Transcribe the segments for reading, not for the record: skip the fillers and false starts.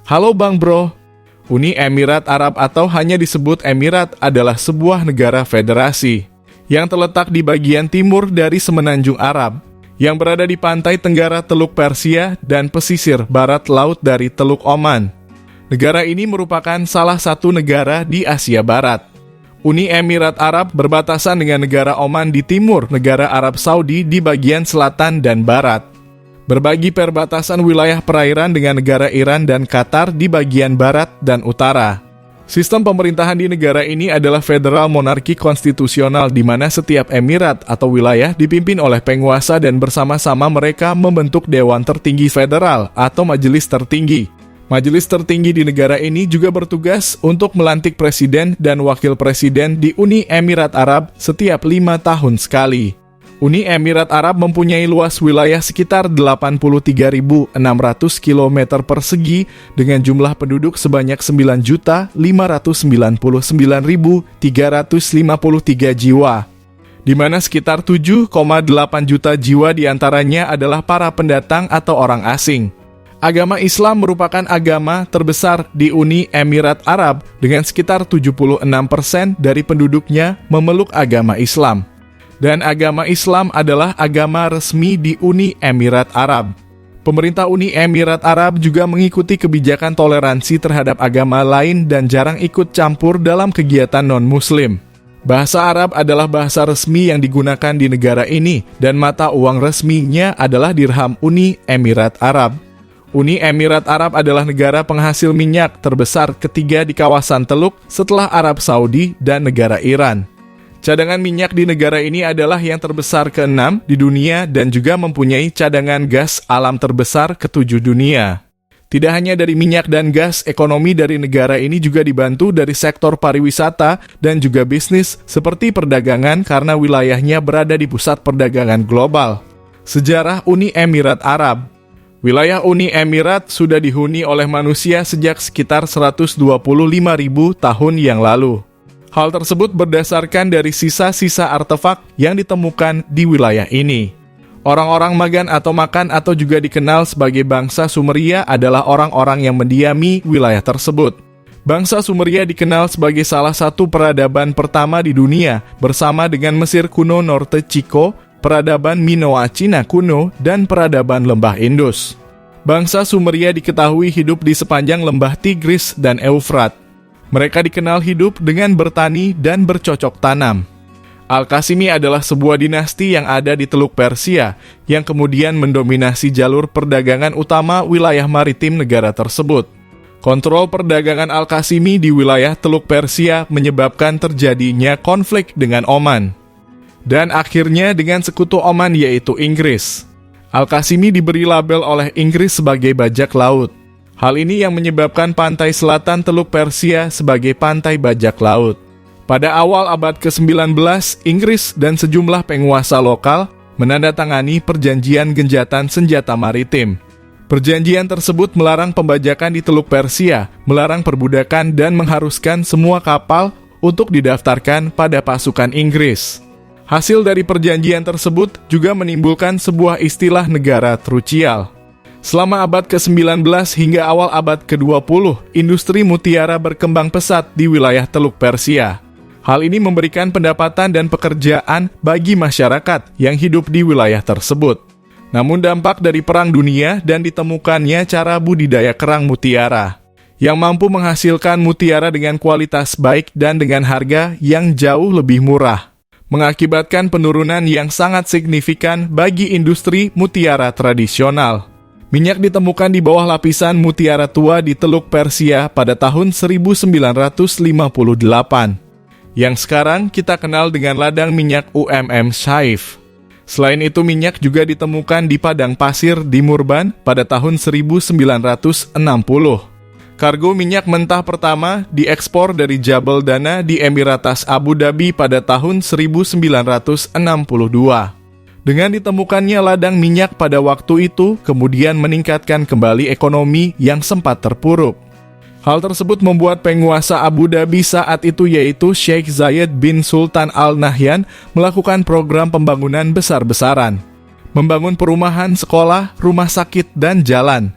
Halo Bang Bro, Uni Emirat Arab atau hanya disebut Emirat adalah sebuah negara federasi yang terletak di bagian timur dari Semenanjung Arab, yang berada di pantai tenggara Teluk Persia dan pesisir barat laut dari Teluk Oman. Negara ini merupakan salah satu negara di Asia Barat. Uni Emirat Arab berbatasan dengan negara Oman di timur, negara Arab Saudi di bagian selatan dan barat. Berbagi perbatasan wilayah perairan dengan negara Iran dan Qatar di bagian barat dan utara. Sistem pemerintahan di negara ini adalah federal monarki konstitusional di mana setiap emirat atau wilayah dipimpin oleh penguasa dan bersama-sama mereka membentuk Dewan Tertinggi Federal atau Majelis Tertinggi. Majelis tertinggi di negara ini juga bertugas untuk melantik presiden dan wakil presiden di Uni Emirat Arab setiap 5 tahun sekali. Uni Emirat Arab mempunyai luas wilayah sekitar 83.600 km persegi dengan jumlah penduduk sebanyak 9.599.353 jiwa, di mana sekitar 7,8 juta jiwa diantaranya adalah para pendatang atau orang asing. Agama Islam merupakan agama terbesar di Uni Emirat Arab dengan sekitar 76% dari penduduknya memeluk agama Islam. Dan agama Islam adalah agama resmi di Uni Emirat Arab. Pemerintah Uni Emirat Arab juga mengikuti kebijakan toleransi terhadap agama lain dan jarang ikut campur dalam kegiatan non-Muslim. Bahasa Arab adalah bahasa resmi yang digunakan di negara ini dan mata uang resminya adalah dirham Uni Emirat Arab. Uni Emirat Arab adalah negara penghasil minyak terbesar ketiga di kawasan Teluk setelah Arab Saudi dan negara Iran. Cadangan minyak di negara ini adalah yang terbesar ke-6 di dunia dan juga mempunyai cadangan gas alam terbesar ke-7 dunia. Tidak hanya dari minyak dan gas, ekonomi dari negara ini juga dibantu dari sektor pariwisata dan juga bisnis seperti perdagangan karena wilayahnya berada di pusat perdagangan global. Sejarah Uni Emirat Arab. Wilayah Uni Emirat sudah dihuni oleh manusia sejak sekitar 125.000 tahun yang lalu. Hal tersebut berdasarkan dari sisa-sisa artefak yang ditemukan di wilayah ini. Orang-orang Magan atau Makan atau juga dikenal sebagai bangsa Sumeria adalah orang-orang yang mendiami wilayah tersebut. Bangsa Sumeria dikenal sebagai salah satu peradaban pertama di dunia bersama dengan Mesir kuno Norte Chico, peradaban Minoa Cina kuno, dan peradaban Lembah Indus. Bangsa Sumeria diketahui hidup di sepanjang lembah Tigris dan Eufrat. Mereka dikenal hidup dengan bertani dan bercocok tanam. Al-Qasimi adalah sebuah dinasti yang ada di Teluk Persia, yang kemudian mendominasi jalur perdagangan utama wilayah maritim negara tersebut. Kontrol perdagangan Al-Qasimi di wilayah Teluk Persia menyebabkan terjadinya konflik dengan Oman. Dan akhirnya dengan sekutu Oman yaitu Inggris. Al-Qasimi diberi label oleh Inggris sebagai bajak laut. Hal ini yang menyebabkan pantai selatan Teluk Persia sebagai pantai bajak laut. Pada awal abad ke-19, Inggris dan sejumlah penguasa lokal menandatangani perjanjian genjatan senjata maritim. Perjanjian tersebut melarang pembajakan di Teluk Persia, melarang perbudakan dan mengharuskan semua kapal untuk didaftarkan pada pasukan Inggris. Hasil dari perjanjian tersebut juga menimbulkan sebuah istilah negara trucial. Selama abad ke-19 hingga awal abad ke-20, industri mutiara berkembang pesat di wilayah Teluk Persia. Hal ini memberikan pendapatan dan pekerjaan bagi masyarakat yang hidup di wilayah tersebut. Namun dampak dari Perang Dunia dan ditemukannya cara budidaya kerang mutiara yang mampu menghasilkan mutiara dengan kualitas baik dan dengan harga yang jauh lebih murah, mengakibatkan penurunan yang sangat signifikan bagi industri mutiara tradisional. Minyak ditemukan di bawah lapisan mutiara tua di Teluk Persia pada tahun 1958, yang sekarang kita kenal dengan ladang minyak Shaif. Selain itu, minyak juga ditemukan di padang pasir di Murban pada tahun 1960. Kargo minyak mentah pertama diekspor dari Jabal Dana di Emiratas Abu Dhabi pada tahun 1962. Dengan ditemukannya ladang minyak pada waktu itu, kemudian meningkatkan kembali ekonomi yang sempat terpuruk. Hal tersebut membuat penguasa Abu Dhabi saat itu yaitu Sheikh Zayed bin Sultan Al Nahyan melakukan program pembangunan besar-besaran. Membangun perumahan, sekolah, rumah sakit, dan jalan.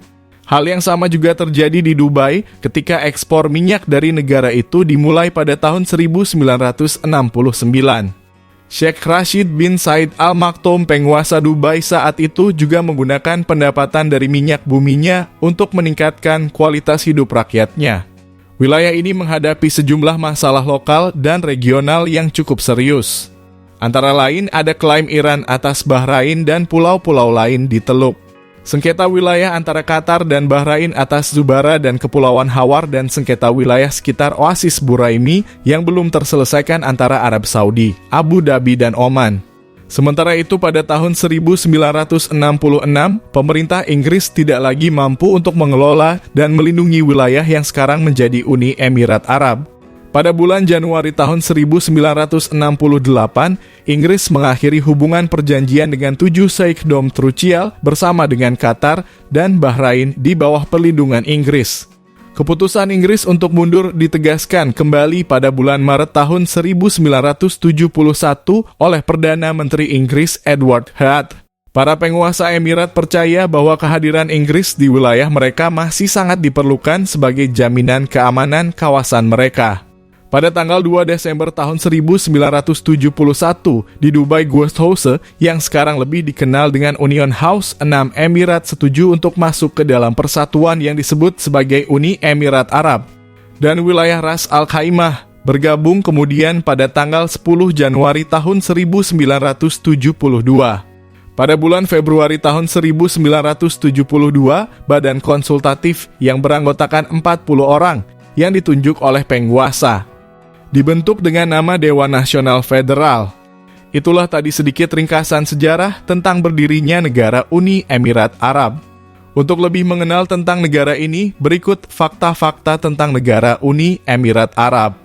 Hal yang sama juga terjadi di Dubai ketika ekspor minyak dari negara itu dimulai pada tahun 1969. Sheikh Rashid bin Said Al Maktoum, penguasa Dubai saat itu, juga menggunakan pendapatan dari minyak buminya untuk meningkatkan kualitas hidup rakyatnya. Wilayah ini menghadapi sejumlah masalah lokal dan regional yang cukup serius. Antara lain ada klaim Iran atas Bahrain dan pulau-pulau lain di Teluk. Sengketa wilayah antara Qatar dan Bahrain atas Zubara dan Kepulauan Hawar, dan sengketa wilayah sekitar Oasis Buraimi yang belum terselesaikan antara Arab Saudi, Abu Dhabi, dan Oman. Sementara itu pada tahun 1966, pemerintah Inggris tidak lagi mampu untuk mengelola dan melindungi wilayah yang sekarang menjadi Uni Emirat Arab. Pada bulan Januari tahun 1968, Inggris mengakhiri hubungan perjanjian dengan 7 Sheikhdom Trucial bersama dengan Qatar dan Bahrain di bawah perlindungan Inggris. Keputusan Inggris untuk mundur ditegaskan kembali pada bulan Maret tahun 1971 oleh Perdana Menteri Inggris Edward Heath. Para penguasa Emirat percaya bahwa kehadiran Inggris di wilayah mereka masih sangat diperlukan sebagai jaminan keamanan kawasan mereka. Pada tanggal 2 Desember tahun 1971, di Dubai Guest House, yang sekarang lebih dikenal dengan Union House, 6 Emirat setuju untuk masuk ke dalam persatuan yang disebut sebagai Uni Emirat Arab. Dan wilayah Ras Al Khaimah bergabung kemudian pada tanggal 10 Januari tahun 1972. Pada bulan Februari tahun 1972, Badan Konsultatif yang beranggotakan 40 orang yang ditunjuk oleh penguasa dibentuk dengan nama Dewan Nasional Federal. Itulah tadi sedikit ringkasan sejarah tentang berdirinya negara Uni Emirat Arab. Untuk lebih mengenal tentang negara ini, berikut fakta-fakta tentang negara Uni Emirat Arab.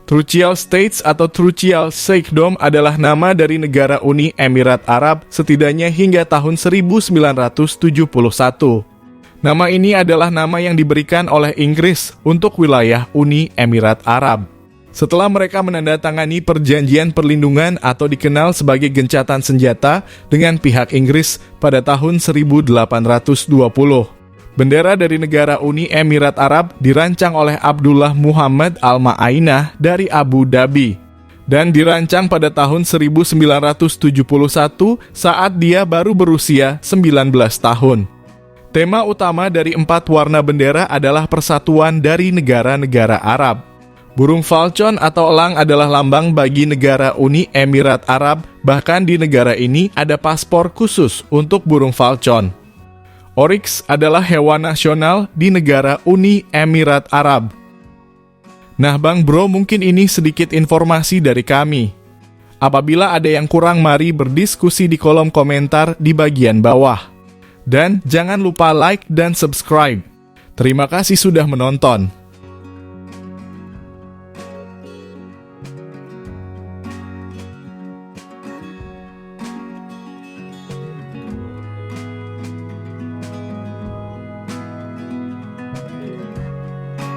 Trucial States atau Trucial Sheikhdom adalah nama dari negara Uni Emirat Arab setidaknya hingga tahun 1971. Nama ini adalah nama yang diberikan oleh Inggris untuk wilayah Uni Emirat Arab. Setelah mereka menandatangani perjanjian perlindungan atau dikenal sebagai gencatan senjata dengan pihak Inggris pada tahun 1820. Bendera dari negara Uni Emirat Arab dirancang oleh Abdullah Muhammad Al-Ma'ainah dari Abu Dhabi dan dirancang pada tahun 1971 saat dia baru berusia 19 tahun. Tema utama dari 4 warna bendera adalah persatuan dari negara-negara Arab. Burung falcon atau elang adalah lambang bagi negara Uni Emirat Arab, bahkan di negara ini ada paspor khusus untuk burung falcon. Oryx adalah hewan nasional di negara Uni Emirat Arab. Nah Bang Bro, mungkin ini sedikit informasi dari kami. Apabila ada yang kurang, mari berdiskusi di kolom komentar di bagian bawah. Dan jangan lupa like dan subscribe. Terima kasih sudah menonton.